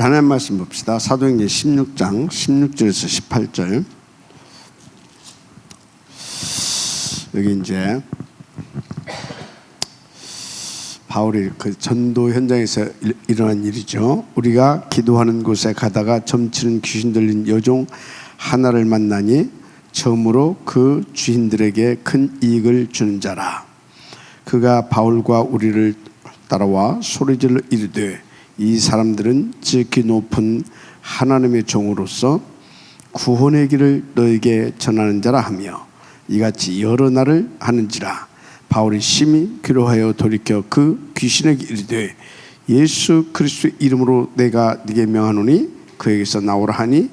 하나님 말씀 봅시다. 사도행전 16장 16절에서 18절. 여기 이제 바울이 그 전도 현장에서 일어난 일이죠. 우리가 기도하는 곳에 가다가 점치는 귀신 들린 여종 하나를 만나니 처음으로 그 주인들에게 큰 이익을 주는 자라. 그가 바울과 우리를 따라와 소리질러 이르되 이 사람들은 지극히 높은 하나님의 종으로서 구원의 길을 너에게 전하는 자라 하며 이같이 여러 날을 하는지라. 바울이 심히 괴로워하여 돌이켜 그 귀신에게 이르되 예수 그리스도의 이름으로 내가 네게 명하노니 그에게서 나오라 하니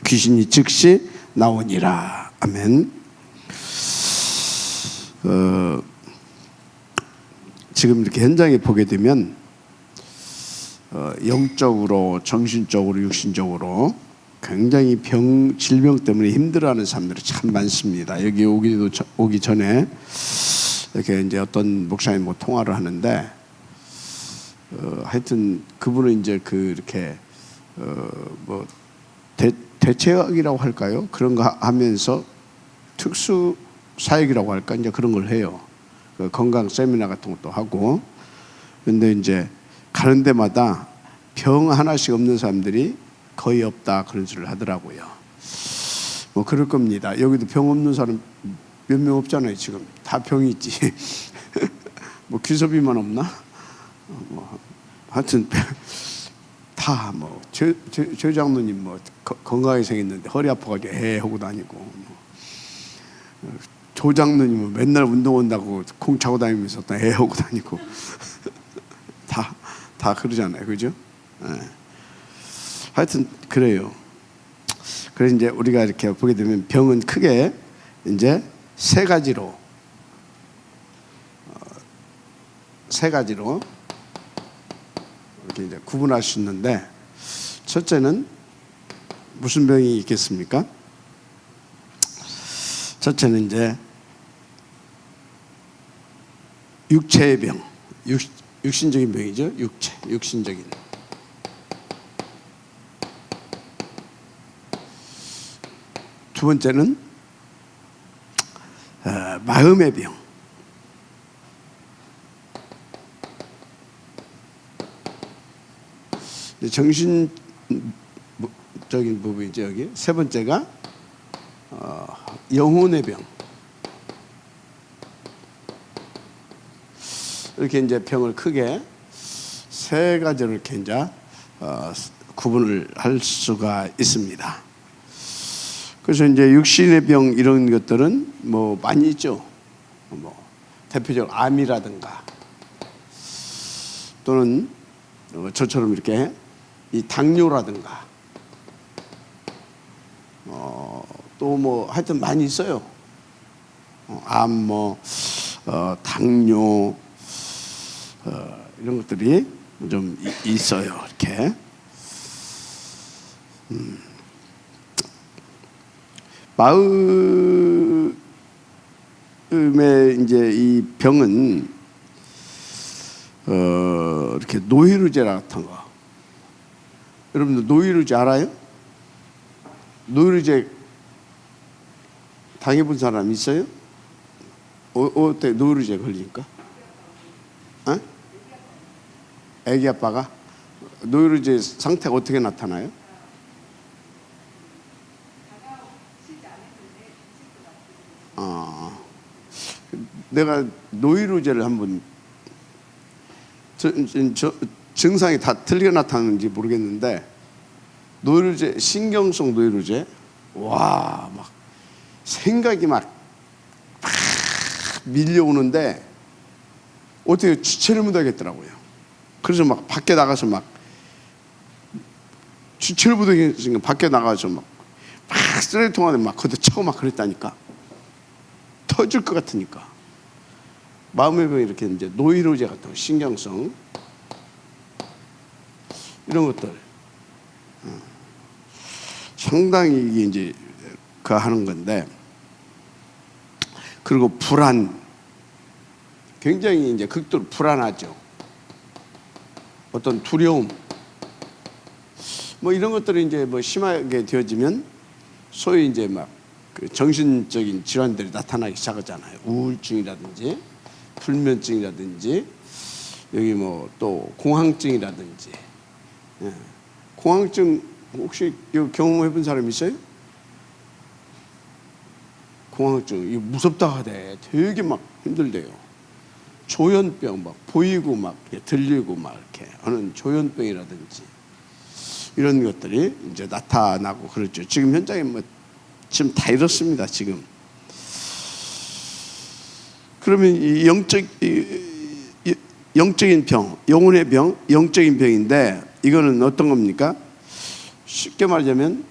귀신이 즉시 나오니라. 아멘. 지금 이렇게 현장에 보게 되면 영적으로, 정신적으로, 육신적으로 굉장히 질병 때문에 힘들어하는 사람들이 참 많습니다. 여기 오기 전에 이렇게 이제 어떤 목사님 통화를 하는데, 하여튼 그분은 이제 이렇게 대체학이라고 할까요? 그런 거 하면서 특수 사역이라고 할까? 이제 그런 걸 해요. 건강 세미나 같은 것도 하고. 근데 이제 가는 데마다 병 하나씩 없는 사람들이 거의 없다 그런 소리를 하더라고요. 뭐 그럴 겁니다. 여기도 병 없는 사람 몇 명 없잖아요. 지금 다 병이 있지. 뭐 귀섭이만 없나? 하여튼 다 조 장로님 건강하게 생겼는데 허리 아파가지고 하고 다니고, 조 장로님은 맨날 운동 온다고 콩 차고 다니면서 또 하고 다니고 다 그러잖아요, 그죠? 네. 하여튼 그래요. 그래서 이제 우리가 이렇게 보게 되면 병은 크게 이제 세 가지로 이렇게 이제 구분할 수 있는데, 첫째는 무슨 병이 있겠습니까? 첫째는 이제 육체의 병, 육신적인 병이죠. 육신적인. 두 번째는 마음의 병. 정신적인 부분이죠. 여기 세 번째가 영혼의 병. 이렇게 이제 병을 크게 세 가지로 이렇게 이제 구분을 할 수가 있습니다. 그래서 이제 육신의 병 이런 것들은 많이 있죠. 대표적으로 암이라든가, 또는 저처럼 이렇게 이 당뇨라든가, 또 하여튼 많이 있어요. 암, 당뇨, 이런 것들이 좀 있어요. 이렇게. 마음의 이제 이 병은 이렇게 노이로제 같은 거. 여러분들 노이로제 알아요? 노이로제 당해본 사람 있어요? 어때 노이로제 걸리니까? 애기 아빠가? 노이로제 상태가 어떻게 나타나요? 내가 노이로제를 한번 증상이 다 틀리게 나타나는지 모르겠는데, 노이로제, 신경성 노이로제, 와, 생각이 막 밀려오는데 어떻게 주체를 못하겠더라고요. 그래서 밖에 나가서 주체를 못하겠으니까 밖에 나가서 쓰레기통 안에 거기다 차고 그랬다니까. 터질 것 같으니까. 마음의 병이 이렇게 이제 노이로제 같은 신경성 이런 것들 상당히 이게 이제 하는 건데, 그리고 불안, 굉장히 이제 극도로 불안하죠. 어떤 두려움, 뭐 이런 것들이 이제 뭐 심하게 되어지면 소위 이제 막 그 정신적인 질환들이 나타나기 시작하잖아요. 우울증이라든지 불면증이라든지 여기 뭐 또 공황증이라든지. 예. 공황증 혹시 이거 경험해본 사람 있어요? 공황증 이거 무섭다 하대. 되게 막 힘들대요. 조현병 막 보이고 막 들리고 막 이렇게 하는 조현병이라든지 이런 것들이 이제 나타나고 그렇죠. 지금 현장에 뭐 지금 다 이렇습니다. 지금. 그러면 이 영적인 병, 영혼의 병, 영적인 병인데 이거는 어떤 겁니까? 쉽게 말하자면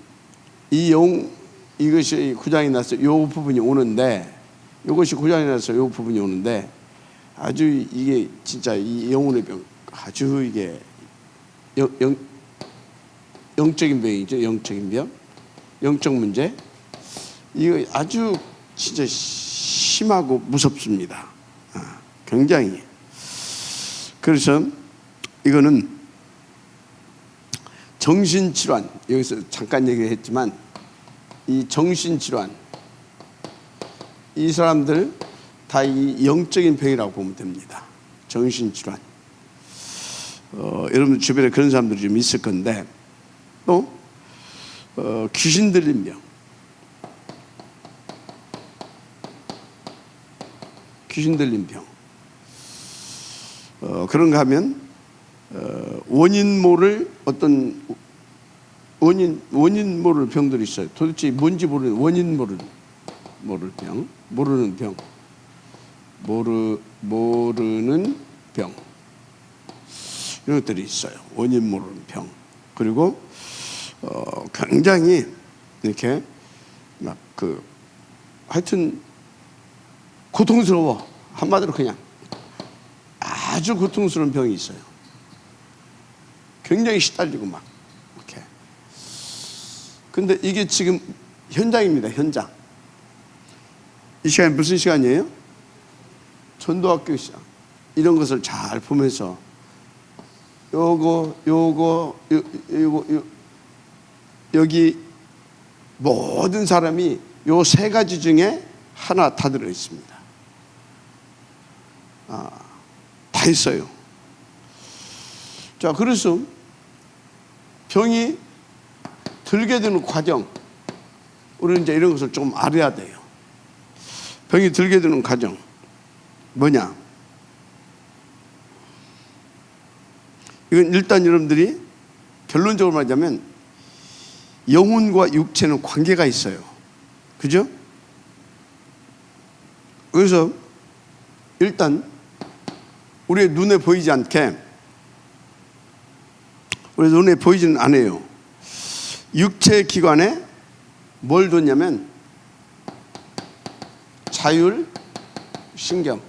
이것이 고장이 나서 이 부분이 오는데, 이것이 고장이 나서 이 부분이 오는데 아주 이게 진짜 이 영혼의 병, 아주 이게 영적인 병이죠. 영적인 병, 영적 문제. 이거 아주 진짜 심하고 무섭습니다. 굉장히. 그래서 이거는 정신질환, 여기서 잠깐 얘기했지만 이 정신질환, 이 사람들 다 이 영적인 병이라고 보면 됩니다. 정신질환. 여러분 주변에 그런 사람들이 좀 있을 건데, 또 귀신 들린 병, 귀신 들린 병. 그런가 하면 원인 모를 어떤 원인 모를 병들이 있어요. 도대체 뭔지 모르는 원인 모를 병, 모르는 병, 모르는 병, 이런 것들이 있어요. 원인 모르는 병. 그리고 굉장히 이렇게 막 하여튼 고통스러워. 한마디로 그냥 아주 고통스러운 병이 있어요. 굉장히 시달리고 막 이렇게. 근데 이게 지금 현장입니다. 현장. 이 시간이 무슨 시간이에요? 전도학교 시간. 이런 것을 잘 보면서 요거 여기 모든 사람이 요 세 가지 중에 하나 다 들어 있습니다. 다 있어요. 자, 그래서 병이 들게 되는 과정, 우리는 이제 이런 것을 좀 알아야 돼요. 병이 들게 되는 과정 뭐냐? 이건 일단 여러분들이 결론적으로 말하자면 영혼과 육체는 관계가 있어요. 그죠? 그래서 일단 우리의 눈에 보이지 않게, 우리 눈에 보이지는 않아요. 육체 기관에 뭘 뒀냐면 자율신경.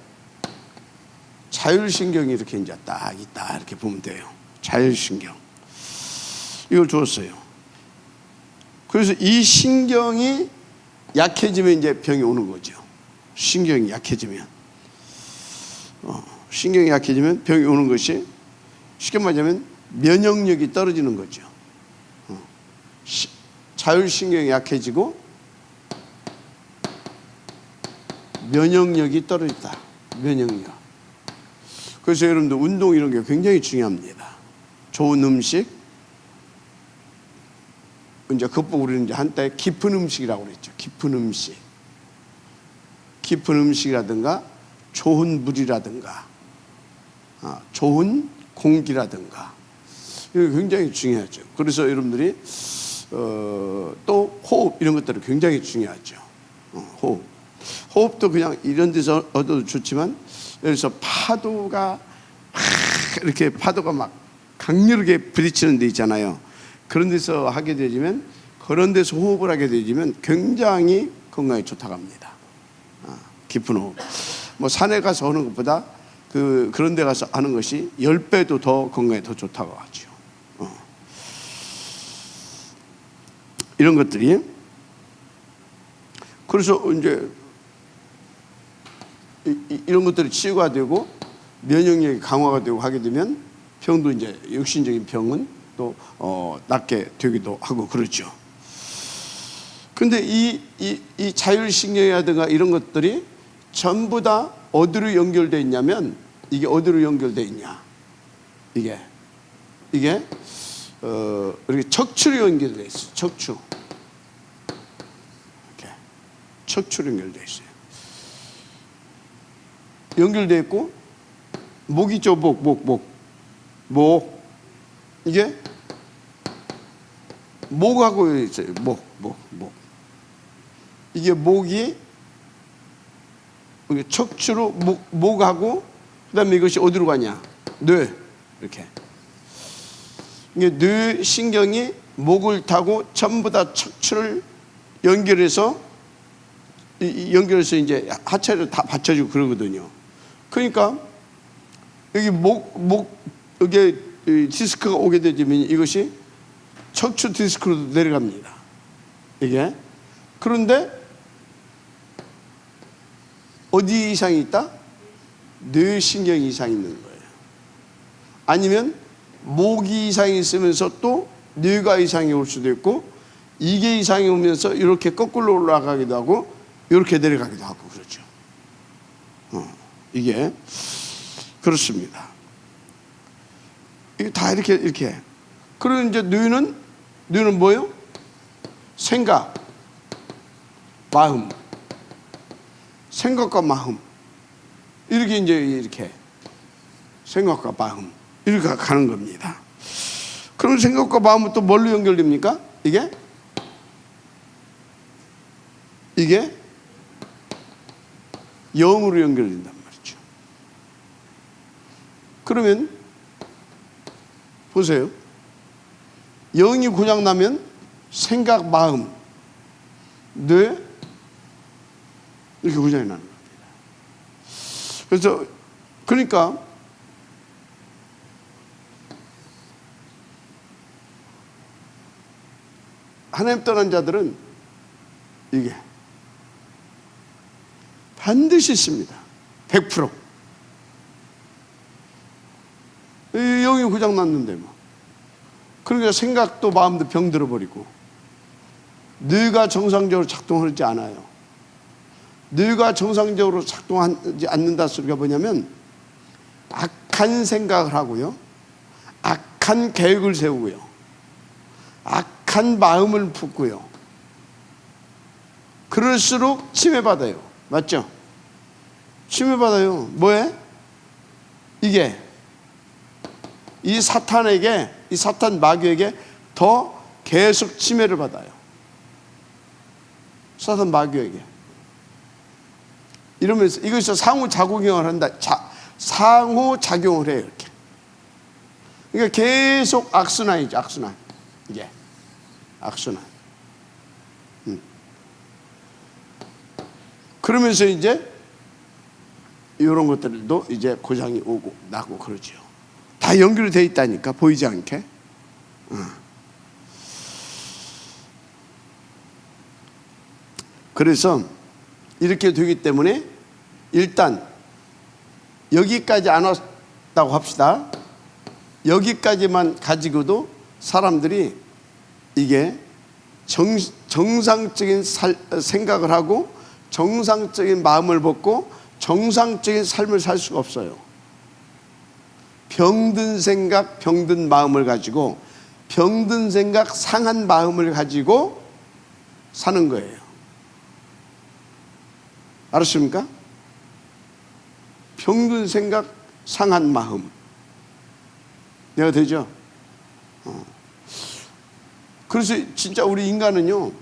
자율신경이 이렇게 이제 딱 있다 이렇게 보면 돼요. 자율신경. 이걸 줬어요. 그래서 이 신경이 약해지면 이제 병이 오는 거죠. 신경이 약해지면. 신경이 약해지면 병이 오는 것이 쉽게 말하자면 면역력이 떨어지는 거죠. 자율신경이 약해지고 면역력이 떨어진다. 면역력. 그래서 여러분들 운동 이런 게 굉장히 중요합니다. 좋은 음식, 이제 그것보고 우리는 이제 한때 깊은 음식이라고 그랬죠. 깊은 음식. 깊은 음식이라든가 좋은 물이라든가 좋은 공기라든가 이게 굉장히 중요하죠. 그래서 여러분들이 또 호흡 이런 것들이 굉장히 중요하죠. 호흡도 그냥 이런 데서 얻어도 좋지만 여기서 파도가 이렇게 파도가 막 강렬하게 부딪히는 데 있잖아요. 그런 데서 하게 되면, 그런 데서 호흡을 하게 되면 굉장히 건강에 좋다고 합니다. 깊은 호흡. 뭐 산에 가서 하는 것보다 그런 데 가서 하는 것이 10배도 더 건강에 더 좋다고 하죠. 이런 것들이. 그래서 이제 이런 것들이 치유가 되고 면역력이 강화가 되고 하게 되면 병도 이제 육신적인 병은 또 낫게 되기도 하고 그렇죠. 근데 이 자율신경이라든가 이런 것들이 전부 다 어디로 연결되어 있냐면, 이게 어디로 연결되어 있냐, 이게 이렇게 척추로 연결되어 있어요. 척추. 이렇게 척추로 연결되어 있어요. 연결되어 있고, 목 있죠. 목. 이게 목하고 있어요. 목. 이게 목이 척추로 목하고, 그다음에 이것이 어디로 가냐? 뇌. 이렇게. 이게 뇌 신경이 목을 타고 전부 다 척추를 연결해서 이제 하체를 다 받쳐주고 그러거든요. 그러니까 여기 여기 디스크가 오게 되면 이것이 척추 디스크로 내려갑니다. 이게. 그런데 어디 이상이 있다? 뇌신경 이상이 있는 거예요. 아니면 목이 이상이 있으면서 또 뇌가 이상이 올 수도 있고, 이게 이상이 오면서 이렇게 거꾸로 올라가기도 하고 이렇게 내려가기도 하고 그렇죠. 이게 그렇습니다. 이게 다 이렇게. 그리고 이제 뇌는 뭐예요? 생각, 마음. 생각과 마음. 이렇게 이렇게 생각과 마음 이렇게 가는 겁니다. 그럼 생각과 마음은 또 뭘로 연결됩니까? 이게 영으로 연결된단 말이죠. 그러면 보세요. 영이 고장나면 생각, 마음, 뇌 이렇게 고장이 나는 겁니다. 그래서 그러니까 하나님 떠난 자들은 이게 반드시 있습니다. 100%. 영이 고장났는데 뭐. 그러니까 생각도 마음도 병들어 버리고, 뇌가 정상적으로 작동하지 않아요. 뇌가 정상적으로 작동하지 않는다 소리가 뭐냐면, 악한 생각을 하고요, 악한 계획을 세우고요, 악한 마음을 품고요. 그럴수록 침해받아요. 맞죠? 침해받아요. 뭐에? 이게 이 사탄 마귀에게 더 계속 침해를 받아요. 사탄 마귀에게. 이러면서 이것이 상호작용을 한다. 상호작용을 해요. 이렇게. 그러니까 계속 악순환이죠. 악순환. 이게 악순환. 그러면서 이제 이런 것들도 이제 고장이 오고 나고 그러죠. 다 연결이 돼 있다니까, 보이지 않게. 그래서 이렇게 되기 때문에 일단 여기까지 안 왔다고 합시다. 여기까지만 가지고도 사람들이 이게 정상적인 생각을 하고 정상적인 마음을 먹고 정상적인 삶을 살 수가 없어요. 병든 생각, 병든 마음을 가지고, 병든 생각, 상한 마음을 가지고 사는 거예요. 알았습니까? 병든 생각, 상한 마음. 내가 되죠? 그래서 진짜 우리 인간은요,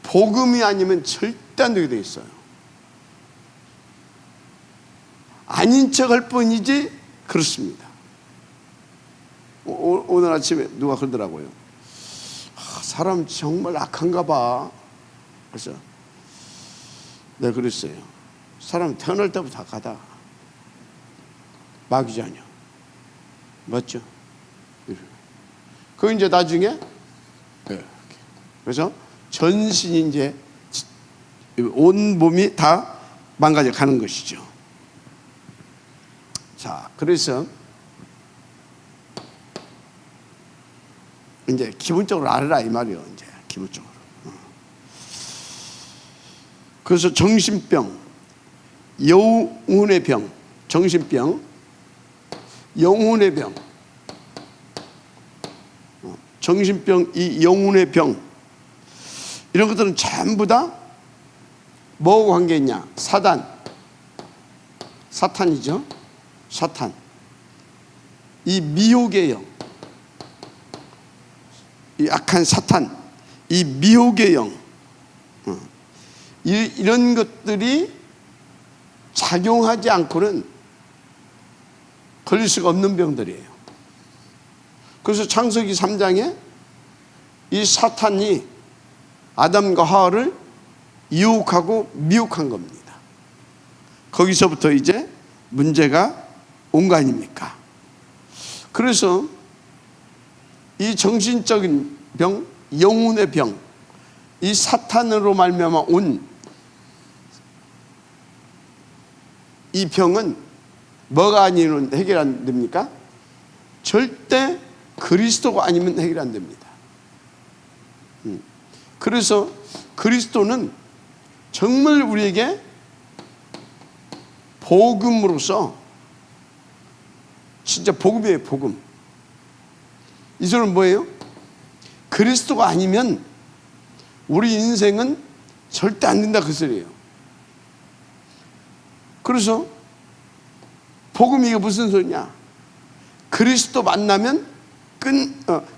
복음이 아니면 절대 안 되게 돼 있어요. 아닌 척 할 뿐이지 그렇습니다. 오늘 아침에 누가 그러더라고요. 사람 정말 악한가 봐. 그래서 내가 그랬어요. 사람 태어날 때부터 악하다. 마귀잖아요. 맞죠? 그 이제 나중에 그래서 전신이 이제 온 몸이 다 망가져 가는 것이죠. 자, 그래서 이제 기본적으로 알아라 이 말이요. 이제 기본적으로. 그래서 정신병, 영혼의 병, 정신병, 영혼의 병, 정신병, 이 영혼의 병, 이런 것들은 전부 다 뭐하고 관계 있냐? 사탄이죠. 사탄. 이 미혹의 영, 이 악한 사탄, 이 미혹의 영, 이런 것들이 작용하지 않고는 걸릴 수가 없는 병들이에요. 그래서 창세기 3장에 이 사탄이 아담과 하와를 유혹하고 미혹한 겁니다. 거기서부터 이제 문제가 온 거 아닙니까? 그래서 이 정신적인 병, 영혼의 병, 이 사탄으로 말미암아 온 이 병은 뭐가 아니면 해결 안 됩니까? 절대 그리스도가 아니면 해결 안 됩니다. 그래서 그리스도는 정말 우리에게 복음으로서 진짜 복음이에요. 복음. 이 소리는 뭐예요? 그리스도가 아니면 우리 인생은 절대 안 된다 그 소리예요. 그래서 복음이 이게 무슨 소리냐? 그리스도 만나면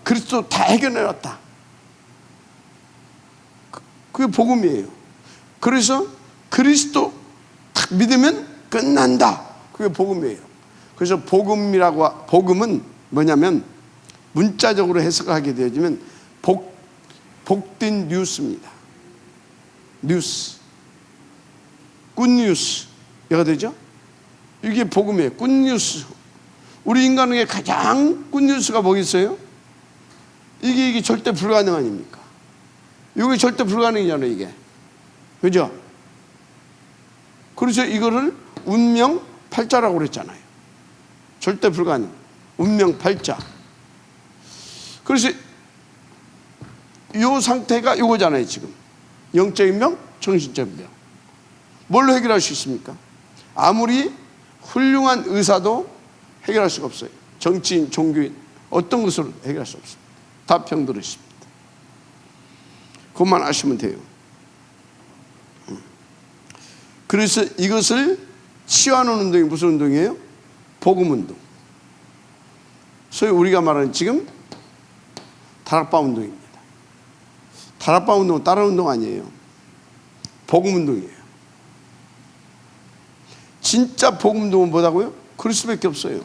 그리스도 다 해결해놨다. 그게 복음이에요. 그래서 그리스도 딱 믿으면 끝난다. 그게 복음이에요. 그래서 복음은 뭐냐면 문자적으로 해석하게 되어지면 복된 뉴스입니다. 뉴스, 굿뉴스 이가 되죠? 이게 복음이에요. 굿뉴스. 우리 인간에게 가장 굿뉴스가 뭐겠어요? 이게 절대 불가능 아닙니까? 이게 절대 불가능이잖아요, 이게. 그죠? 그래서 이거를 운명 팔자라고 그랬잖아요. 절대 불가능. 운명 팔자. 그래서 이 상태가 이거잖아요, 지금. 영적인 병, 정신적인 병. 뭘로 해결할 수 있습니까? 아무리 훌륭한 의사도 해결할 수가 없어요. 정치인, 종교인, 어떤 것으로 해결할 수 없습니다. 다 병들으십니다. 그것만 아시면 돼요. 그래서 이것을 치유하는 운동이 무슨 운동이에요? 복음 운동. 소위 우리가 말하는 지금 다락방 운동입니다. 다락방 운동은 다른 운동 아니에요. 복음 운동이에요. 진짜 복음 운동은 뭐다고요? 그리스도밖에 없어요.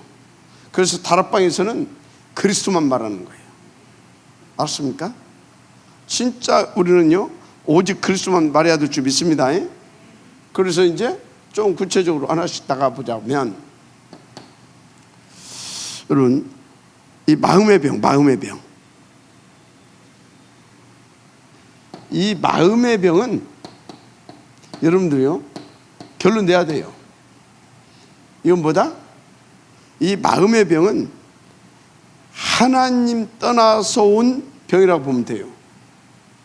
그래서 다락방에서는 그리스도만 말하는 거예요. 알았습니까? 진짜 우리는요 오직 그리스도만 말해야 될 줄 믿습니다. 그래서 이제 좀 구체적으로 하나씩 나가보자면, 여러분, 이 마음의 병, 이 마음의 병은 여러분들이요 결론 내야 돼요. 이건 뭐다? 이 마음의 병은 하나님 떠나서 온 병이라고 보면 돼요.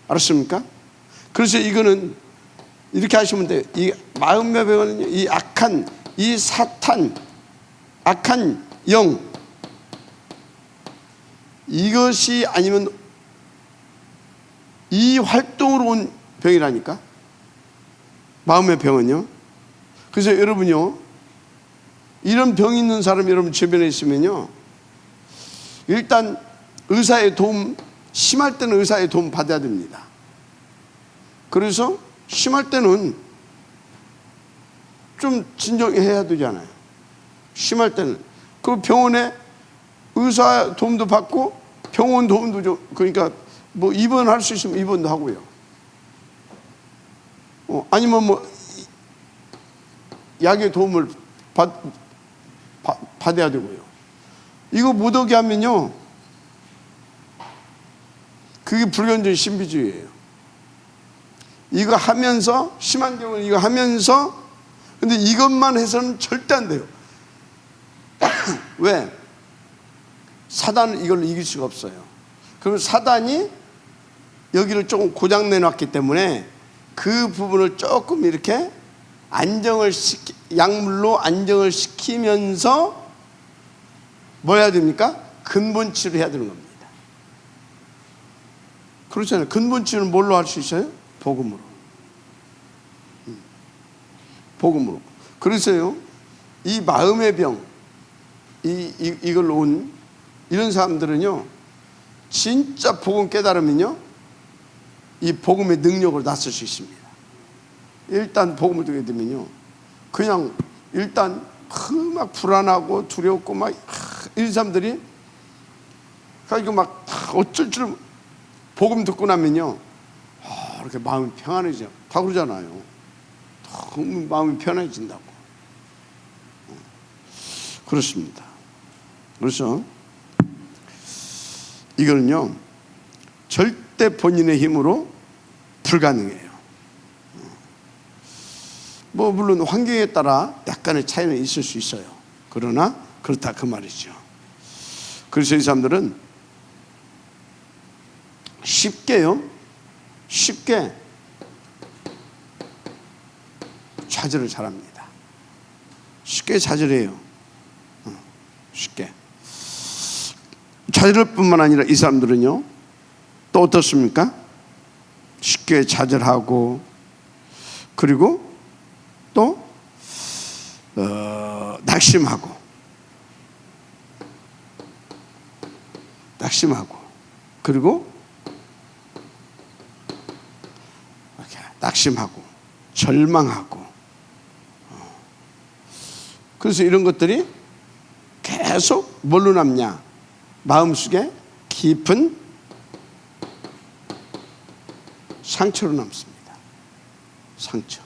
알았습니까? 그래서 이거는 이렇게 하시면 돼요. 이 마음의 병은 이 악한, 이 사탄, 악한 영, 이것이 아니면 이 활동으로 온 병이라니까. 마음의 병은요. 그래서 여러분요, 이런 병 있는 사람 여러분 주변에 있으면요, 일단 의사의 도움, 심할 때는 의사의 도움 받아야 됩니다. 그래서 심할 때는 좀 진정해야 되잖아요. 심할 때는 그 병원에 의사 도움도 받고 병원 도움도 좀, 그러니까 뭐 입원할 수 있으면 입원도 하고요. 아니면 뭐 약의 도움을 받아야 되고요. 이거 못 오게 하면요, 그게 불견주의 신비주의예요. 이거 하면서, 심한 경우는 이거 하면서, 근데 이것만 해서는 절대 안 돼요. 왜? 사단은 이걸로 이길 수가 없어요. 그럼 사단이 여기를 조금 고장 내놨기 때문에 그 부분을 조금 이렇게 약물로 안정을 시키면서 뭐 해야 됩니까? 근본 치료해야 되는 겁니다. 그렇잖아요. 근본 치료는 뭘로 할 수 있어요? 복음으로. 복음으로. 그래서요, 이 마음의 병, 이걸 온 이런 사람들은요, 진짜 복음 깨달으면요, 이 복음의 능력을 낫을 수 있습니다. 일단 복음을 듣게 되면요, 그냥 일단 막 불안하고 두렵고 막 이런 사람들이 그러니까 막 어쩔 줄 복음 듣고 나면요, 이렇게 마음이 평안해져. 다 그러잖아요. 너무 마음이 편해진다고. 그렇습니다. 그래서 이거는요, 절대 본인의 힘으로 불가능해요. 뭐 물론 환경에 따라 약간의 차이는 있을 수 있어요. 그러나 그렇다 그 말이죠. 그래서 이 사람들은 쉽게 좌절을 잘합니다. 쉽게 좌절해요. 쉽게 좌절할 뿐만 아니라 이 사람들은요, 또 어떻습니까? 쉽게 좌절하고, 그리고 또 낙심하고, 그리고 이렇게 낙심하고 절망하고. 그래서 이런 것들이 계속 뭘로 남냐? 마음속에 깊은 상처로 남습니다. 상처.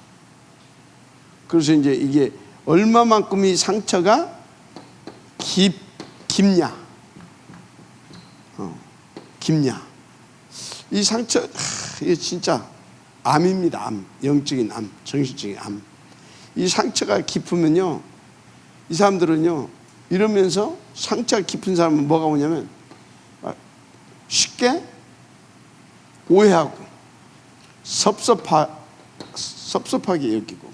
그래서 이제 이게 얼마만큼 이 상처가 깊냐? 깊냐? 이 상처, 이게 진짜 암입니다. 암. 영적인 암, 정신적인 암. 이 상처가 깊으면요, 이 사람들은요, 이러면서 상처가 깊은 사람은 뭐가 오냐면 쉽게 오해하고 섭섭하게 여기고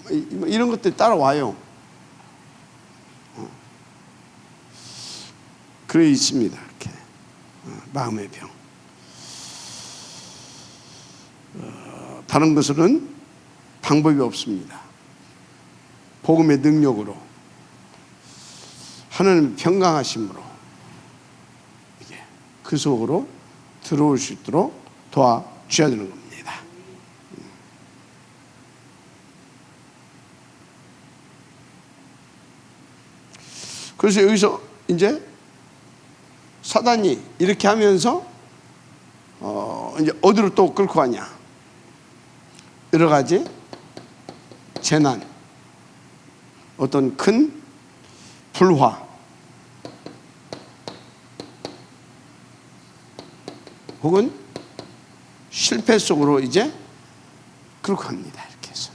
이런 것들이 따라와요. 그래 있습니다. 이렇게 마음의 병. 다른 것은 방법이 없습니다. 복음의 능력으로, 하나님의 평강하심으로 이게 그 속으로 들어올 수 있도록 도와줘야 되는 겁니다. 그래서 여기서 이제 사단이 이렇게 하면서 이제 어디로 또 끌고 가냐? 여러 가지 재난, 어떤 큰 불화, 혹은 실패 속으로 이제 끌고 갑니다. 이렇게 해서.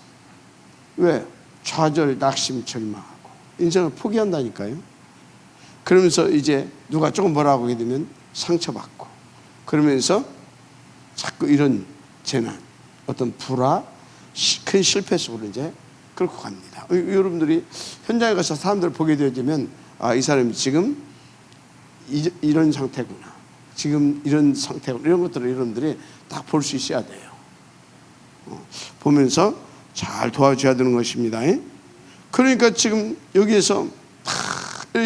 왜? 좌절, 낙심, 절망하고 인생을 포기한다니까요. 그러면서 이제 누가 조금 뭐라고 하게 되면 상처받고, 그러면서 자꾸 이런 재난, 어떤 불화, 큰 실패 속으로 이제 끌고 갑니다. 여러분들이 현장에 가서 사람들을 보게 되면 이 사람이 지금 이런 상태구나, 지금 이런 상태구나, 이런 것들을 여러분들이 딱 볼 수 있어야 돼요. 보면서 잘 도와줘야 되는 것입니다. 그러니까 지금 여기에서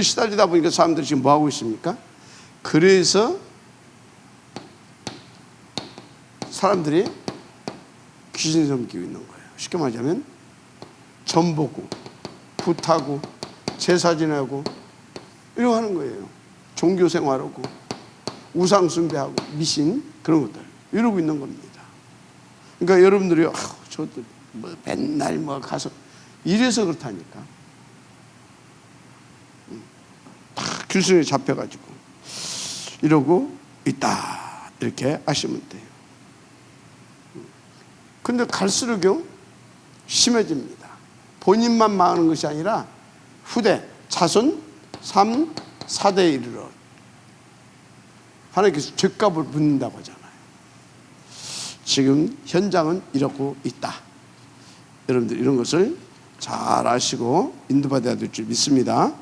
시달리다 보니까 사람들이 지금 뭐 하고 있습니까? 그래서 사람들이 귀신 섬기고 있는 거예요. 쉽게 말하자면 점 보고 굿하고 제사 지내고 이러고 하는 거예요. 종교 생활하고 우상 숭배하고 미신, 그런 것들 이러고 있는 겁니다. 그러니까 여러분들이 저도 뭐 맨날 뭐 가서 이래서 그렇다니까. 다 귀신에 잡혀가지고 이러고 있다, 이렇게 아시면 돼요. 근데 갈수록요 심해집니다. 본인만 망하는 것이 아니라 후대, 자손 3, 4대에 이르러 하나님께서 죗값을 묻는다고 하잖아요. 지금 현장은 이러고 있다. 여러분들 이런 것을 잘 아시고 인도받아야 될 줄 믿습니다.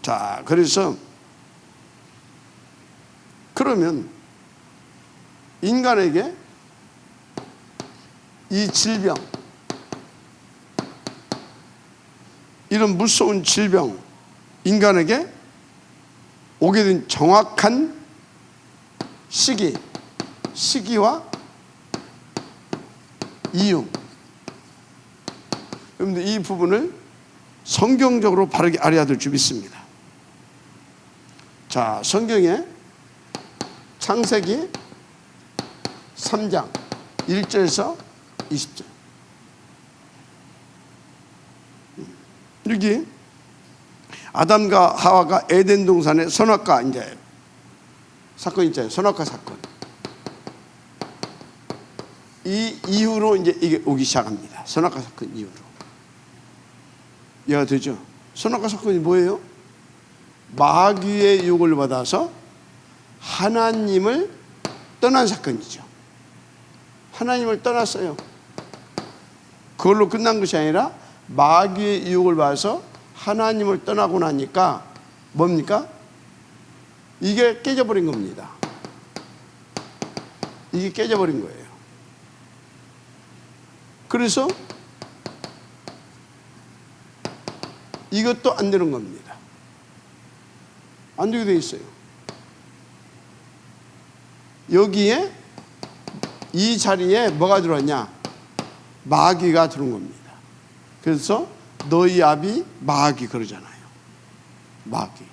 자, 그래서 그러면 인간에게 이 질병, 이런 무서운 질병, 인간에게 오게 된 정확한 시기와 이유, 여러분들 이 부분을 성경적으로 바르게 알아야 될 줄 믿습니다. 자, 성경에 창세기 3장 1절에서 20절, 여기 아담과 하와가 에덴 동산의 선악과 이제 사건 있잖아요. 선악과 사건. 이 이후로 이제 이게 오기 시작합니다. 선악과 사건 이후로. 이해가 되죠? 선악과 사건이 뭐예요? 마귀의 유혹을 받아서 하나님을 떠난 사건이죠. 하나님을 떠났어요. 그걸로 끝난 것이 아니라 마귀의 유혹을 받아서 하나님을 떠나고 나니까 뭡니까? 이게 깨져버린 겁니다. 이게 깨져버린 거예요. 그래서 이것도 안 되는 겁니다. 안 되게 돼 있어요. 여기에 이 자리에 뭐가 들어왔냐? 마귀가 들어온 겁니다. 그래서 너희 아비 마귀 그러잖아요. 마귀.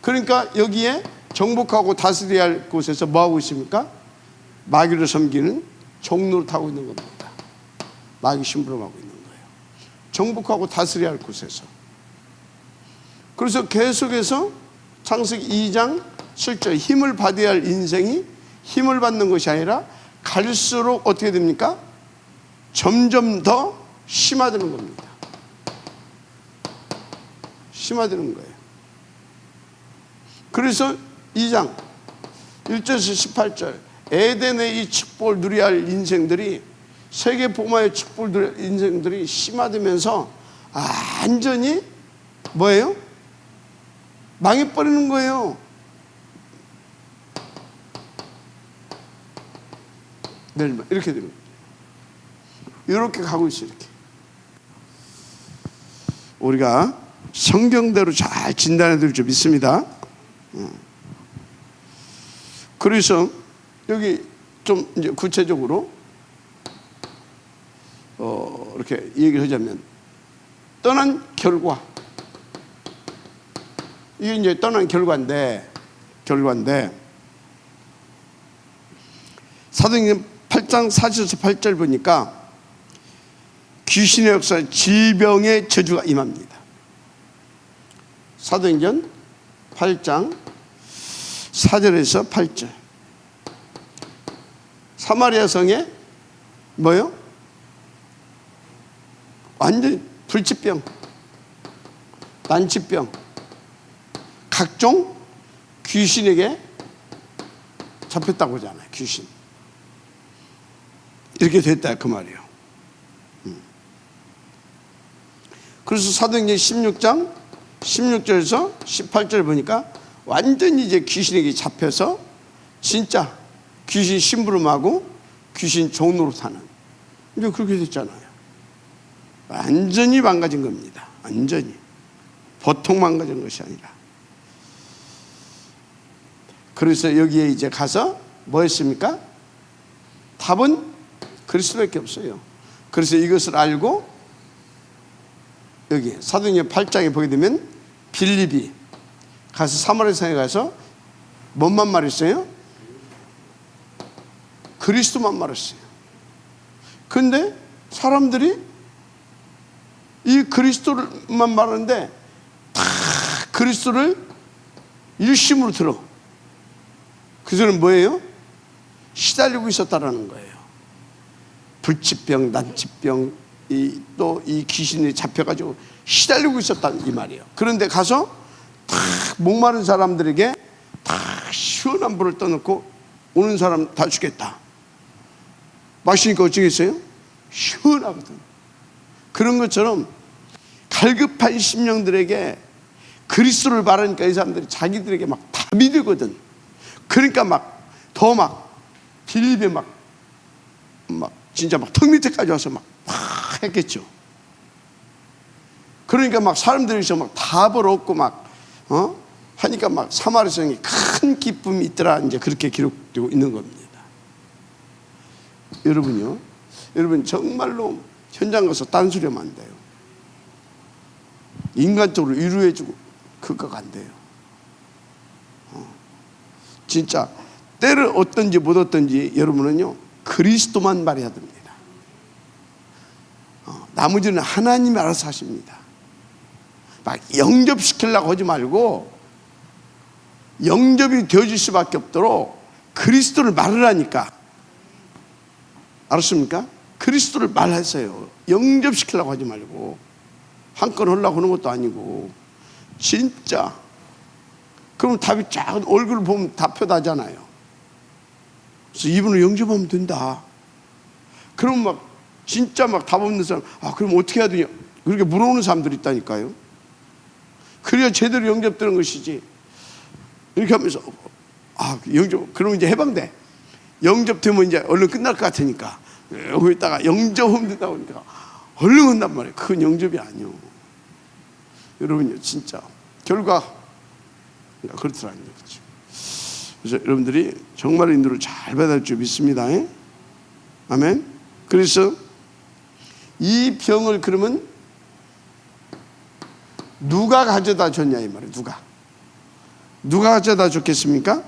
그러니까 여기에 정복하고 다스려야 할 곳에서 뭐하고 있습니까? 마귀를 섬기는 종로를 타고 있는 겁니다. 마귀 심부름하고 있는 거예요. 정복하고 다스려야 할 곳에서. 그래서 계속해서 창세기 2장 7절 힘을 받아야 할 인생이 힘을 받는 것이 아니라 갈수록 어떻게 됩니까? 점점 더 심화되는 겁니다. 심화되는 거예요. 그래서 2장 1절에서 18절 에덴의 이 축복을 누려야 할 인생들이 세계 복마의 축복을 누려야 할 인생들이 심화되면서 완전히 뭐예요? 망해버리는 거예요. 이렇게 되는 거예요. 이렇게 가고 있어요. 이렇게. 우리가 성경대로 잘 진단해 드릴 줄 믿습니다. 그래서 여기 좀 이제 구체적으로 이렇게 얘기를 하자면 떠난 결과, 이게 이제 떠난 결과인데 사도행전 8장 4절에서 8절 보니까 귀신의 역사, 질병의 저주가 임합니다. 사도행전 8장 4절에서 8절. 사마리아 성에 뭐요? 완전 불치병, 난치병, 각종 귀신에게 잡혔다고 하잖아요. 귀신. 이렇게 됐다 그 말이에요. 그래서 사도행전 16장 16절에서 18절 보니까 완전히 이제 귀신에게 잡혀서 진짜 귀신 심부름하고 귀신 종으로 사는, 이제 그렇게 됐잖아요. 완전히 망가진 겁니다. 완전히. 보통 망가진 것이 아니라. 그래서 여기에 이제 가서 뭐 했습니까? 답은 그리스도밖에 없어요. 그래서 이것을 알고 여기 사도행전 8장에 보게 되면 빌립이 가서 사마리아 성에 가서 뭔만 말했어요? 그리스도만 말했어요. 근데 사람들이 이 그리스도만 말하는데 다 그리스도를 일심으로 들어. 그 소리는 뭐예요? 시달리고 있었다라는 거예요. 불치병, 난치병, 또 이 귀신이 잡혀가지고 시달리고 있었다 이 말이에요. 그런데 가서 다 목마른 사람들에게 다 시원한 불을 떠놓고 오는 사람 다 죽겠다. 마시니까 어쩌겠어요? 시원하거든. 그런 것처럼 갈급한 심령들에게 그리스도를 바라니까 이 사람들이 자기들에게 막 답이 되거든. 그러니까 막 더 막 빌베 막 진짜 막 턱 밑에까지 와서 막 했겠죠. 그러니까 막 사람들이서 막 답을 얻고 막 하니까 막 사마리 성에 큰 기쁨이 있더라. 이제 그렇게 기록되고 있는 겁니다. 여러분요, 여러분 정말로 현장 가서 딴소리하면 안 돼요. 인간적으로 위로해주고 그거가 안 돼요. 진짜 때를 얻든지 못 얻든지 여러분은요 그리스도만 말해야 됩니다. 나머지는 하나님이 알아서 하십니다. 막 영접시키려고 하지 말고 영접이 되어질 수밖에 없도록 그리스도를 말하라니까. 알았습니까? 그리스도를 말하세요. 영접시키려고 하지 말고 한건 하려고 하는 것도 아니고. 진짜 그럼 답이 쫙 얼굴을 보면 답 표다잖아요. 그래서 이분을 영접하면 된다. 그럼 막 진짜 막 답 없는 사람, 그럼 어떻게 해야 되냐 그렇게 물어오는 사람들이 있다니까요. 그래야 제대로 영접되는 것이지. 이렇게 하면서 영접, 그러면 이제 해방돼. 영접되면 이제 얼른 끝날 것 같으니까 거기다가 영접하면 된다고 하니까 얼른 온단 말이에요. 그건 영접이 아니요. 여러분요, 진짜 결과 그렇더라는 거죠. 그래서 여러분들이 정말 인도를 잘 받을 줄 믿습니다. 아멘. 그래서 이 병을 그러면 누가 가져다 줬냐 이 말이에요. 누가 가져다 줬겠습니까?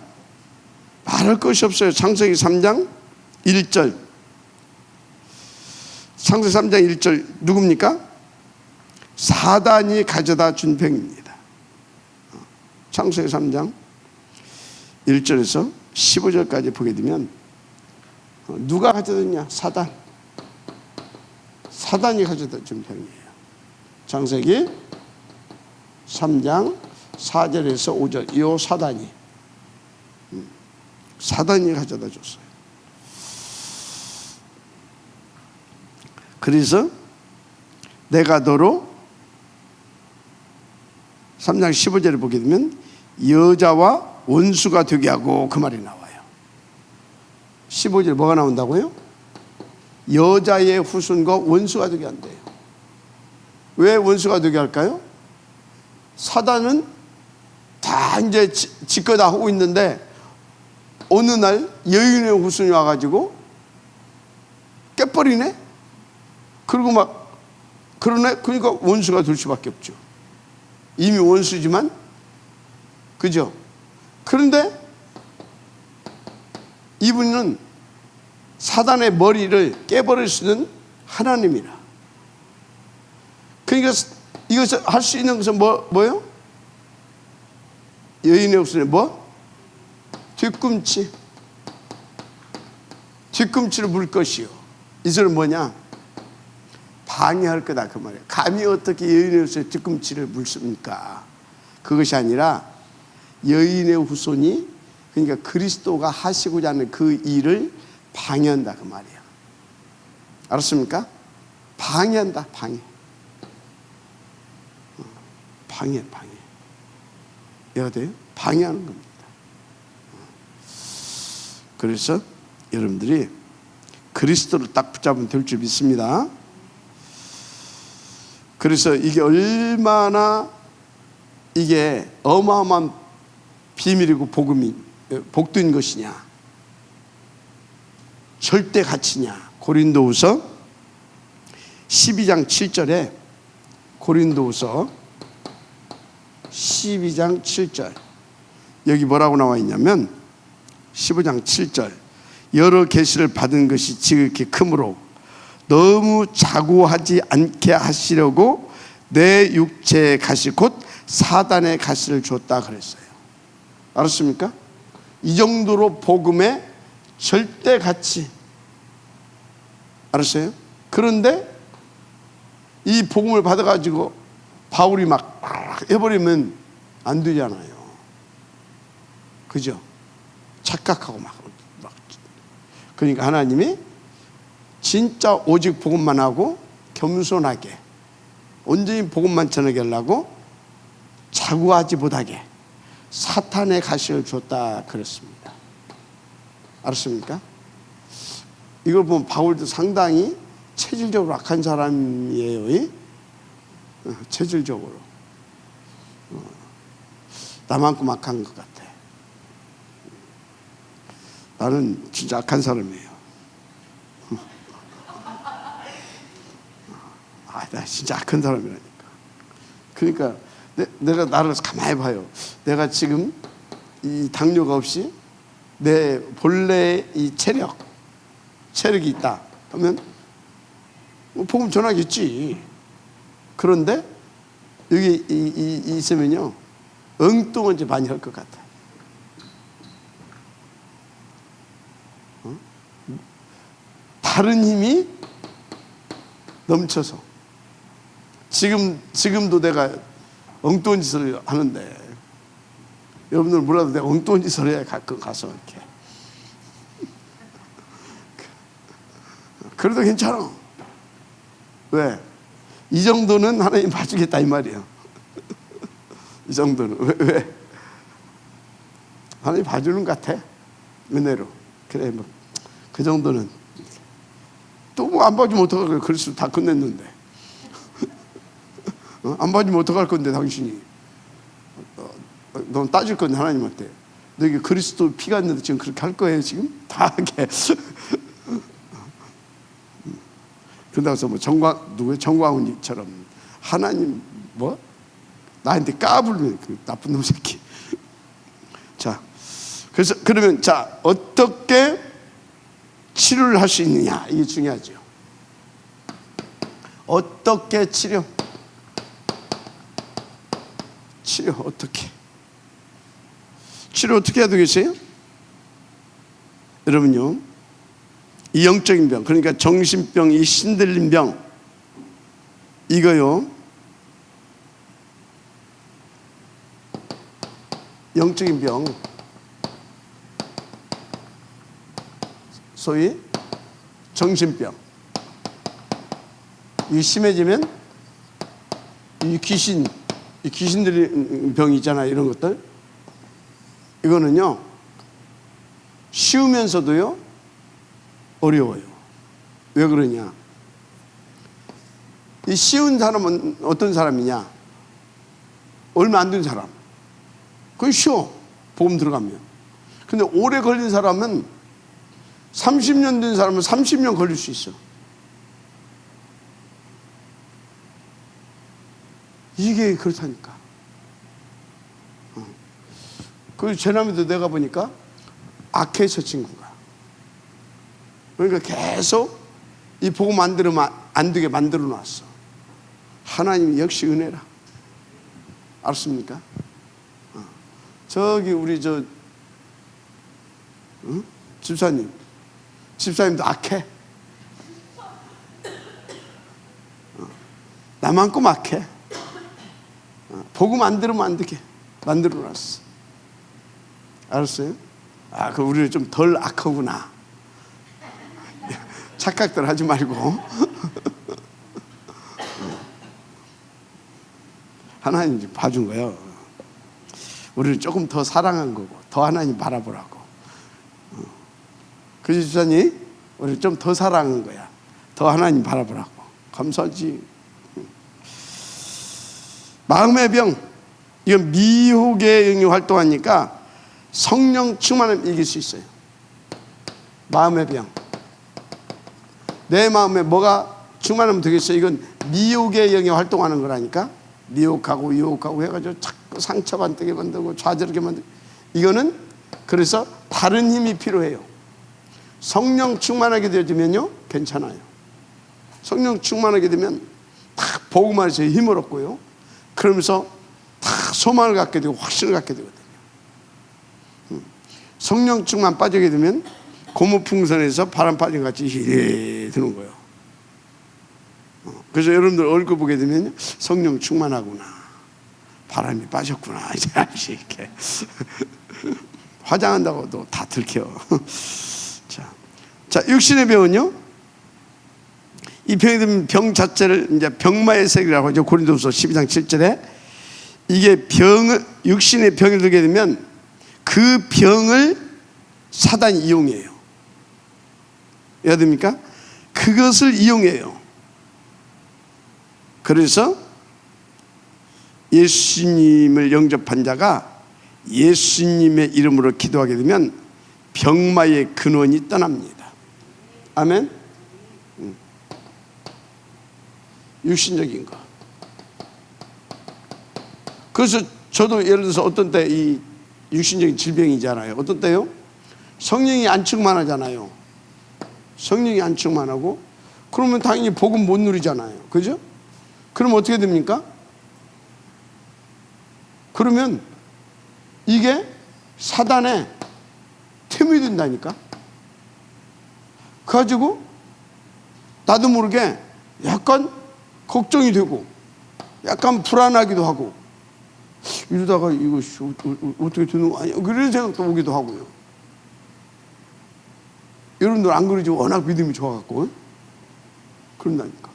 말할 것이 없어요. 창세기 3장 1절. 창세기 3장 1절 누굽니까? 사단이 가져다 준 병입니다. 창세기 3장 1절에서 15절까지 보게 되면 누가 가져다냐? 사단이 가져다 준 병이에요. 창세기 3장 4절에서 5절 이 사단이 가져다 줬어요. 그래서 내가 너로 3장 15절을 보게 되면 여자와 원수가 되게 하고 그 말이 나와요. 15절 뭐가 나온다고요? 여자의 후손과 원수가 되게 한대요. 왜 원수가 되게 할까요? 사단은 다 이제 지껏 다 하고 있는데 어느 날 여인의 후손이 와가지고 깨버리네? 그리고 막 그러네? 그러니까 원수가 될 수밖에 없죠. 이미 원수지만, 그죠? 그런데 이분은 사단의 머리를 깨버릴 수 있는 하나님이라. 그러니까 이것을 할 수 있는 것은 뭐요? 여인의 후손의 뒤꿈치를 물 것이요. 이 소리는 뭐냐? 방해할 거다 그 말이에요. 감히 어떻게 여인의 후손의 뒤꿈치를 물습니까? 그것이 아니라 여인의 후손이, 그러니까 그리스도가 하시고자 하는 그 일을 방해한다 그 말이에요. 알았습니까? 방해한다. 방해. 이해가 돼요? 방해하는 겁니다. 그래서 여러분들이 그리스도를 딱 붙잡으면 될 줄 믿습니다. 그래서 이게 얼마나 이게 어마어마한 비밀이고 복된 것이냐, 절대 가치냐. 고린도후서 12장 7절에 고린도후서 12장 7절 여기 뭐라고 나와 있냐면 15장 7절 여러 계시를 받은 것이 지극히 크므로 너무 자고하지 않게 하시려고 내 육체의 가시 곧 사단의 가시를 줬다 그랬어요. 알았습니까? 이 정도로 복음의 절대 가치. 알았어요? 그런데 이 복음을 받아가지고 바울이 막 해버리면 안 되잖아요. 그죠? 착각하고 막. 그러니까 하나님이 진짜 오직 복음만 하고 겸손하게 온전히 복음만 전하게 하려고 자구하지 못하게 사탄의 가시를 줬다 그랬습니다. 알았습니까? 이걸 보면 바울도 상당히 체질적으로 악한 사람이에요. 체질적으로 나만큼 악한 것 같아. 나는 진짜 악한 사람이에요. 나 진짜 악한 사람이라니까. 그러니까 내가 나를 가만히 봐요. 내가 지금 이 당뇨가 없이 내 본래 이 체력이 있다 하면 복음 전하겠지. 그런데 여기 있으면요 엉뚱한 짓 많이 할 것 같아. 다른 힘이 넘쳐서 지금도 내가 엉뚱한 짓을 하는데 여러분들 몰라도 내가 엉뚱한 짓을 해야 가끔 가서 이렇게. 그래도 괜찮아. 왜? 이 정도는 하나님 봐주겠다 이 말이야. 이 정도는 왜? 하나님 봐주는 것 같아. 은혜로. 그래 뭐 그 정도는 또 뭐 안 봐주면 어떡할 거야. 그리스도 다 끝냈는데. 안 봐주면 어떡할 건데 당신이. 넌 따질 건데 하나님한테. 너에게 그리스도 피가 있는데 지금 그렇게 할 거예요 지금? 다 하게. 그런다고 해서 뭐 정광훈이처럼 하나님 뭐 나한테 까불면 그 나쁜 놈 새끼. 자, 그래서 그러면 자 어떻게 치료를 할 수 있느냐 이게 중요하죠. 어떻게 치료 어떻게 해야 되겠어요? 여러분요 이 영적인 병 그러니까 정신병 이 신들린 병 이거요 영적인 병 소위 정신병 이 심해지면 이 귀신들이 병이 있잖아요. 이런 것들 이거는요 쉬우면서도요 어려워요. 왜 그러냐? 이 쉬운 사람은 어떤 사람이냐? 얼마 안 된 사람. 그건 쉬워. 보험 들어가면. 근데 오래 걸린 사람은 30년 된 사람은 30년 걸릴 수 있어. 이게 그렇다니까. 그 제남이도 내가 보니까 악해 저 친구가. 그러니까 계속 이 복음 안 되게 만들어 놨어. 하나님이 역시 은혜라. 알았습니까? 저기 우리 집사님도 악해. 나만큼 악해. 복음 안 들으면 안 되게 만들어 놨어. 알았어요? 그 우리는 좀 덜 악하구나. 착각들 하지 말고. 하나님 봐준 거예요. 우리를 조금 더 사랑한 거고, 더 하나님 바라보라고. 그지 집사님? 우리를 좀 더 사랑한 거야. 더 하나님 바라보라고. 감사하지. 마음의 병, 이건 미혹의 영이 활동하니까 성령 충만을 이길 수 있어요. 마음의 병. 내 마음에 뭐가 충만하면 되겠어요? 이건 미혹의 영이 활동하는 거라니까. 미혹하고 유혹하고 해가지고 자꾸 상처받게 만들고 좌절하게 만들고. 이거는 그래서 다른 힘이 필요해요. 성령 충만하게 되어지면요 괜찮아요. 성령 충만하게 되면 딱 복음 안에서 힘을 얻고요. 그러면서 다 소망을 갖게 되고 확신을 갖게 되거든요. 성령 충만 빠지게 되면 고무풍선에서 바람 빠진 같이 히레 드는 거예요. 그래서 여러분들 얼굴 보게 되면 성령 충만하구나. 바람이 빠졌구나. 이제 이렇게. 화장한다고도 다 들켜. 자, 육신의 병은요, 이 병이 되면 병 자체를 이제 병마의 색이라고 하죠. 고린도후서 12장 7절에 이게 육신의 병이 들게 되면 그 병을 사단이 이용해요. 이해가 됩니까? 그것을 이용해요. 그래서 예수님을 영접한 자가 예수님의 이름으로 기도하게 되면 병마의 근원이 떠납니다. 아멘. 육신적인 거. 그래서 저도 예를 들어서 어떤 때 이 육신적인 질병이잖아요. 어떤 때요? 성령이 안축만 하잖아요. 성령이 안축만 하고 그러면 당연히 복음 못 누리잖아요. 그죠? 그럼 어떻게 됩니까? 그러면 이게 사단의 틈이 된다니까. 그래가지고 나도 모르게 약간 걱정이 되고 약간 불안하기도 하고 이러다가 이거 어떻게 되는 거 아니야? 그런 생각도 오기도 하고요. 여러분들 안 그러지? 워낙 믿음이 좋아갖고 그런다니까.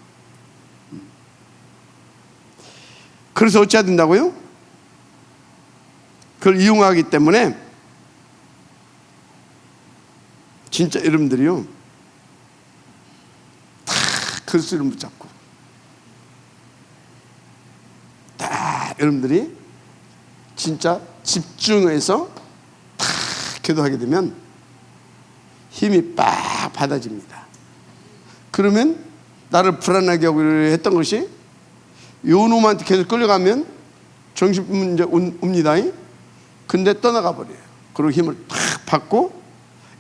그래서 어찌해야 된다고요? 그걸 이용하기 때문에 진짜 여러분들이요 다 글씨를 붙잡고 다 여러분들이 진짜 집중해서 다 기도하게 되면 힘이 빡 받아집니다. 그러면 나를 불안하게 하고 했던 것이 요 놈한테 계속 끌려가면 정신 문제 옵니다. 근데 떠나가 버려요. 그리고 힘을 탁 받고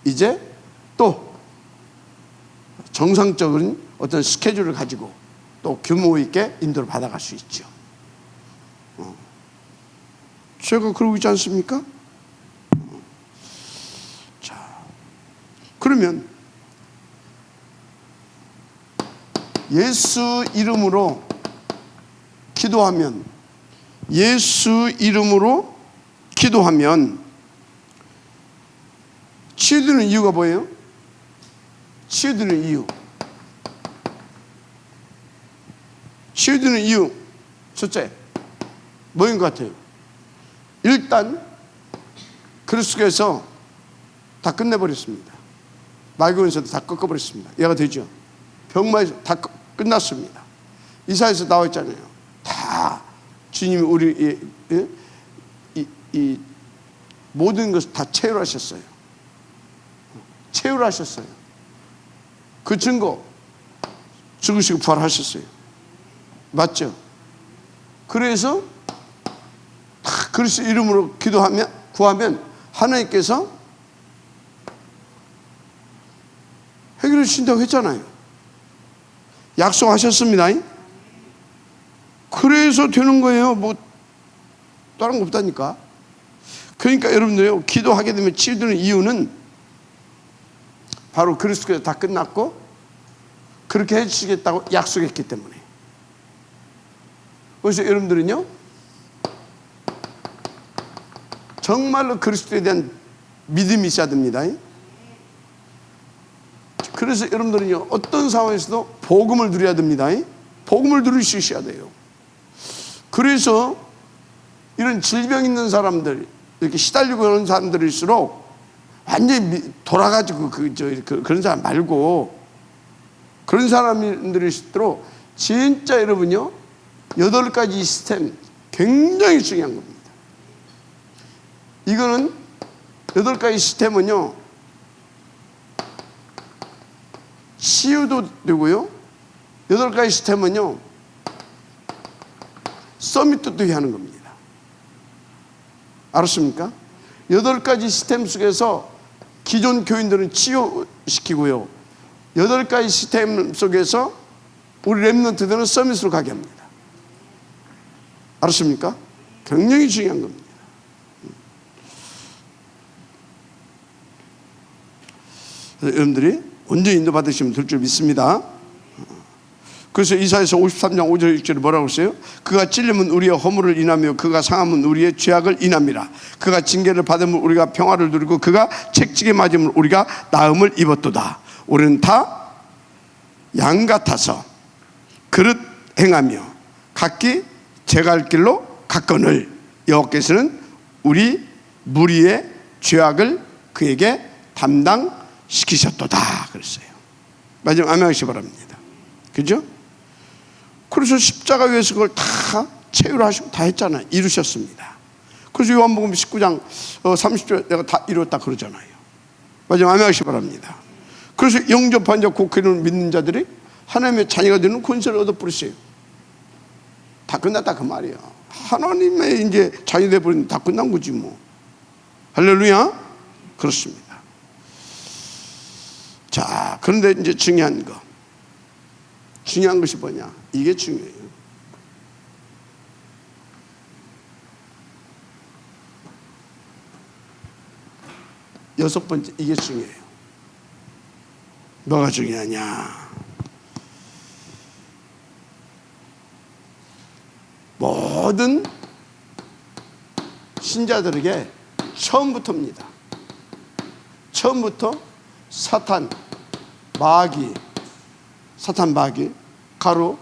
이제 또 정상적인 어떤 스케줄을 가지고 또 규모 있게 인도를 받아갈 수 있죠. 제가 그러고 있지 않습니까? 자, 그러면 예수 이름으로 기도하면 예수 이름으로 기도하면 치유되는 이유가 뭐예요? 치유되는 이유. 치유되는 이유 첫째 뭐인 것 같아요? 일단 그리스도께서 다 끝내버렸습니다. 말고에서도 다 꺾어버렸습니다. 이해가 되죠? 병마에서 다 끝났습니다. 이사야에서 나와 있잖아요. 다 주님이 우리 이 모든 것을 다 체휼하셨어요. 체휼하셨어요. 그 증거 죽으시고 부활하셨어요. 맞죠? 그래서 다 그리스도 이름으로 기도하면 구하면 하나님께서 해결해 주신다고 했잖아요. 약속하셨습니다. 그래서 되는 거예요. 뭐 다른 거 없다니까. 그러니까 여러분들요 기도하게 되면 치유되는 이유는 바로 그리스도께서 다 끝났고 그렇게 해주시겠다고 약속했기 때문에. 그래서 여러분들은요 정말로 그리스도에 대한 믿음이 있어야 됩니다. 그래서 여러분들은요 어떤 상황에서도 복음을 누려야 됩니다. 복음을 누릴 수 있어야 돼요. 그래서 이런 질병 있는 사람들 이렇게 시달리고 그런 사람들일수록 완전히 돌아가지고 그런 사람 말고 그런 사람들일수록 진짜 여러분요 8가지 시스템 굉장히 중요한 겁니다. 이거는 8가지 시스템은요 치유도 되고요 8가지 시스템은요 서밋도 되게 하는 겁니다. 알았습니까? 8가지 시스템 속에서 기존 교인들은 치유시키고요 8가지 시스템 속에서 우리 렘넌트들은 서밋으로 가게 합니다. 알았습니까? 굉장히 중요한 겁니다. 여러분들이 온전히 인도받으시면 될 줄 믿습니다. 그래서 이사야서 53장 5절 6절에 뭐라고 했어요? 그가 찔림은 우리의 허물을 인하며 그가 상함은 우리의 죄악을 인함이라. 그가 징계를 받으면 우리가 평화를 누리고 그가 책찍에 맞으면 우리가 나음을 입었도다. 우리는 다 양 같아서 그릇 행하며 각기 제갈 길로 갔거늘 여호와께서는 우리 무리의 죄악을 그에게 담당시키셨도다 그랬어요. 마지막 아멘 하시기 바랍니다. 그죠? 그래서 십자가 위에서 그걸 다 체휼하시고 다 했잖아요. 이루셨습니다. 그래서 요한복음 19장 30절 내가 다 이뤘다 그러잖아요. 마지막 아멘 하시기 바랍니다. 그래서 영접한 자 국회를 믿는 자들이 하나님의 자녀가 되는 권세를 얻어버렸어요. 다 끝났다 그 말이에요. 하나님의 이제 자녀 되어버리면 다 끝난 거지 뭐. 할렐루야. 그렇습니다. 자, 그런데 이제 중요한 것이 뭐냐? 이게 중요해요. 여섯 번째, 이게 중요해요. 뭐가 중요하냐? 모든 신자들에게 처음부터입니다. 처음부터 사탄, 마귀, 가루,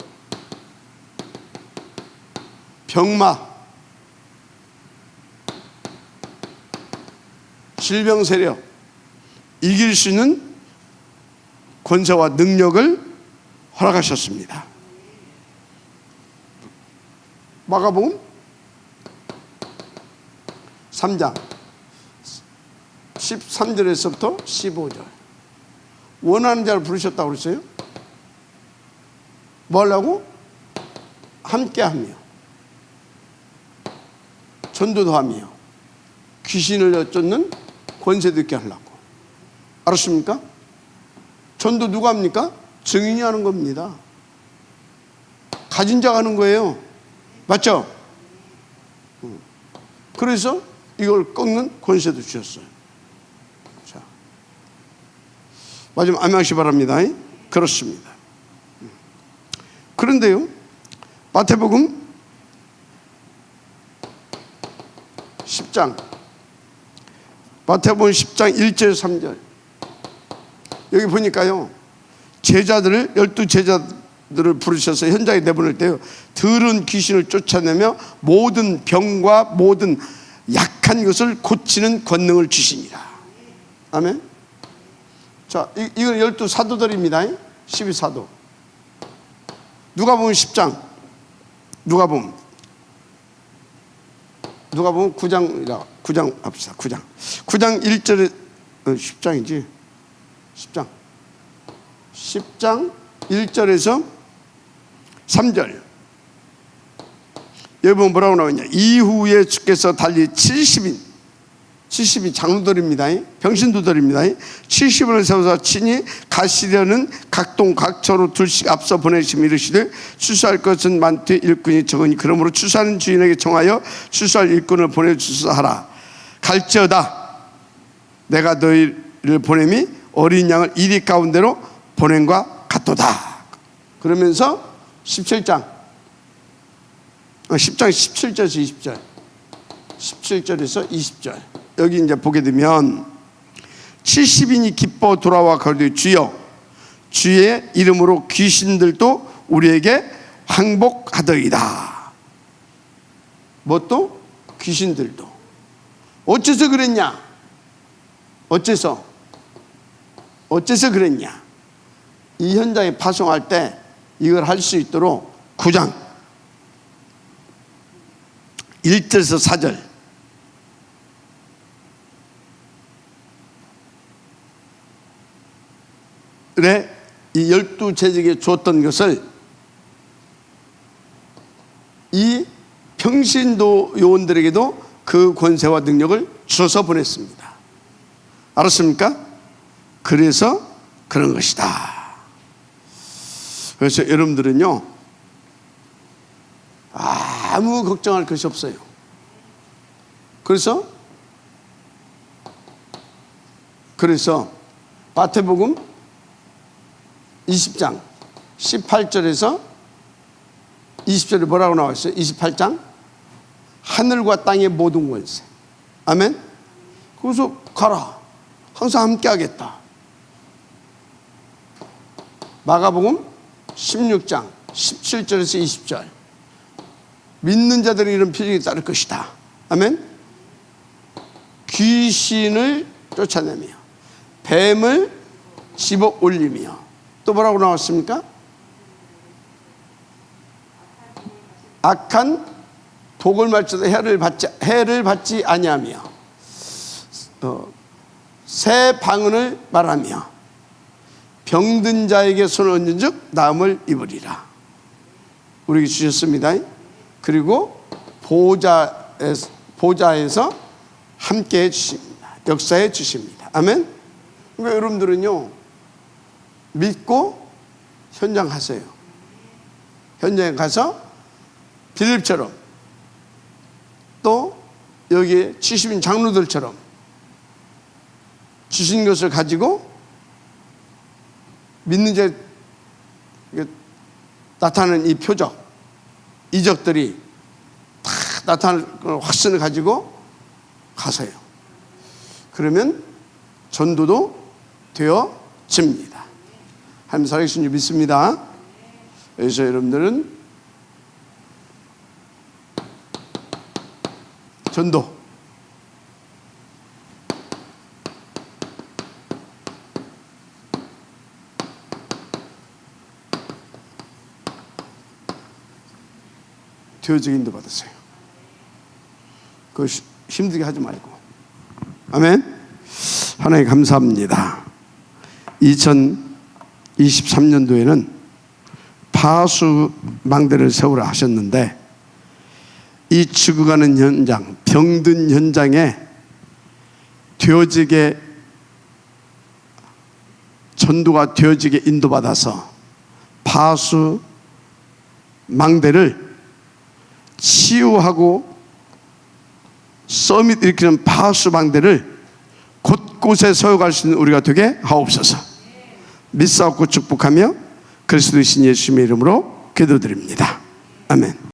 병마, 질병 세력 이길 수 있는 권세와 능력을 허락하셨습니다. 마가복음 3장 13절에서부터 15절 원하는 자를 부르셨다고 그랬어요. 뭐 하려고? 함께하며 전도도 하며 귀신을 쫓는 권세도 있게 하려고. 알았습니까? 전도 누가 합니까? 증인이 하는 겁니다. 가진 자가 하는 거예요. 맞죠? 그래서 이걸 꺾는 권세도 주셨어요. 자, 마지막 아멘 하시기 바랍니다. 그렇습니다. 그런데요, 마태복음 10장 1절 3절 여기 보니까요, 제자들을 12제자들을 부르셔서 현장에 내보낼 때요, 들은 귀신을 쫓아내며 모든 병과 모든 약한 것을 고치는 권능을 주시니라. 아멘. 자, 이건 12사도들입니다. 12사도. 누가복음 10장, 누가복음 9장 합시다. 9장 1절에 10장이지. 10장 1절에서 3절. 여기 보면 뭐라고 나오냐? 이후에 주께서 달리 70인 장로들입니다. 병신도들입니다. 70인을 세워서 친히 가시려는 각동 각처로 둘씩 앞서 보내시며 이르시되 추수할 것은 많되 일꾼이 적으니 그러므로 추수하는 주인에게 청하여 추수할 일꾼을 보내주소서 하라. 갈지어다 내가 너희를 보냄이 어린 양을 이리 가운데로 보냄과 같도다. 그러면서 10장 17절에서 20절 17절에서 20절 여기 이제 보게 되면 70인이 기뻐 돌아와 가로되 주여 주의 이름으로 귀신들도 우리에게 항복하더이다. 뭣도? 귀신들도. 어째서 그랬냐? 어째서 그랬냐? 이 현장에 파송할 때 이걸 할 수 있도록 9장 1절에서 4절 이 12제자에게 주었던 것을 이 평신도 요원들에게도 그 권세와 능력을 주어서 보냈습니다. 알았습니까? 그래서 그런 것이다. 그래서 여러분들은요, 아무 걱정할 것이 없어요. 그래서 마태복음 20장 18절에서 20절에 뭐라고 나와 있어요? 28장 하늘과 땅의 모든 권세. 아멘. 거기서 가라. 항상 함께 하겠다. 마가복음 16장 17절에서 20절 믿는 자들이 이런 표적이 따를 것이다. 아멘. 귀신을 쫓아내며 뱀을 집어 올리며 또 뭐라고 나왔습니까? 악한 독을 말지도 해를 받지 아니하며 새 방언을 말하며 병든 자에게 손을 얹은 즉 나음을 입으리라. 우리에게 주셨습니다. 그리고 보좌에서 함께 해주십니다. 역사해 주십니다. 아멘. 그러니까 여러분들은요 믿고 현장 가세요. 현장에 가서 빌립처럼 또 여기 70인 장로들처럼 주신 것을 가지고 믿는 자 나타나는 이 표적, 이적들이 다 나타나는 확신을 가지고 가세요. 그러면 전도도 되어집니다. 하나님 살아계신 줄 믿습니다. 그래서 여러분들은 전도 되어지게 인도 받으세요. 그거 힘들게 하지 말고. 아멘. 하나님 감사합니다. 2023년도에는 파수망대를 세우라 하셨는데 이 죽어가는 현장, 병든 현장에 되어지게 전도가 되어지게 인도받아서 파수망대를 치유하고 서밋 일으키는 파수망대를 곳곳에 세워갈 수 있는 우리가 되게 하옵소서. 믿사옵고 축복하며 그리스도이신 예수님의 이름으로 기도드립니다. 아멘.